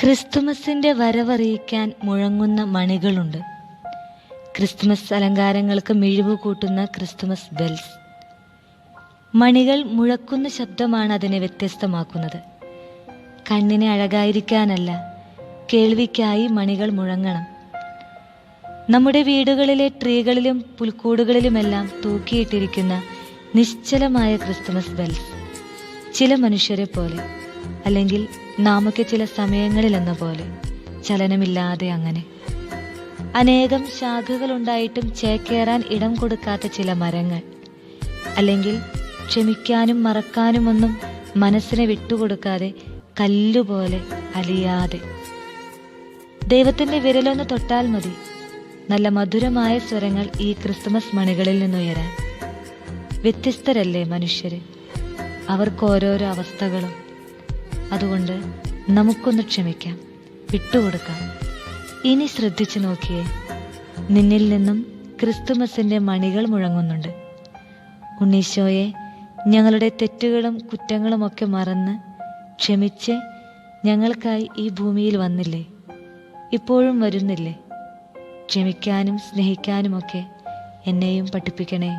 ക്രിസ്തുമസിൻ്റെ വരവറിയിക്കാൻ മുഴങ്ങുന്ന മണികളുണ്ട്. ക്രിസ്തുമസ് അലങ്കാരങ്ങൾക്ക് മിഴിവ് കൂട്ടുന്ന Christmas bells. മണികൾ മുഴക്കുന്ന ശബ്ദമാണ് അതിനെ വ്യത്യസ്തമാക്കുന്നത്. കണ്ണിനെ അഴകായിരിക്കാനല്ല, കേൾവിക്കായി മണികൾ മുഴങ്ങണം. നമ്മുടെ വീടുകളിലെ ട്രീകളിലും പുൽക്കൂടുകളിലുമെല്ലാം തൂക്കിയിട്ടിരിക്കുന്ന നിശ്ചലമായ ക്രിസ്തുമസ് ബെൽസ് ചില മനുഷ്യരെ പോലെ, അല്ലെങ്കിൽ നാമൊക്കെ ചില സമയങ്ങളിലെന്ന പോലെ ചലനമില്ലാതെ അങ്ങനെ. അനേകം ശാഖകളുണ്ടായിട്ടും ചേക്കേറാൻ ഇടം കൊടുക്കാത്ത ചില മരങ്ങൾ, അല്ലെങ്കിൽ ക്ഷമിക്കാനും മറക്കാനുമൊന്നും മനസ്സിനെ വിട്ടുകൊടുക്കാതെ കല്ലുപോലെ അലിയാതെ. ദൈവത്തിൻ്റെ വിരലൊന്ന് തൊട്ടാൽ മതി നല്ല മധുരമായ സ്വരങ്ങൾ ഈ ക്രിസ്തുമസ് മണികളിൽ നിന്നുയരാൻ. വ്യത്യസ്തരല്ലേ മനുഷ്യര്, അവർക്കോരോരോ അവസ്ഥകളും. അതുകൊണ്ട് നമുക്കൊന്ന് ക്ഷമിക്കാം, വിട്ടുകൊടുക്കാം. ഇനി ശ്രദ്ധിച്ചു നോക്കിയേ, നിന്നിൽ നിന്നും ക്രിസ്തുമസിൻ്റെ മണികൾ മുഴങ്ങുന്നുണ്ട്. ഉണ്ണീശോയെ, ഞങ്ങളുടെ തെറ്റുകളും കുറ്റങ്ങളുമൊക്കെ മറന്ന് ക്ഷമിച്ച് ഞങ്ങൾക്കായി ഈ ഭൂമിയിൽ വന്നില്ലേ? ഇപ്പോഴും വരുന്നില്ലേ? ക്ഷമിക്കാനും സ്നേഹിക്കാനുമൊക്കെ എന്നെയും പഠിപ്പിക്കണേ.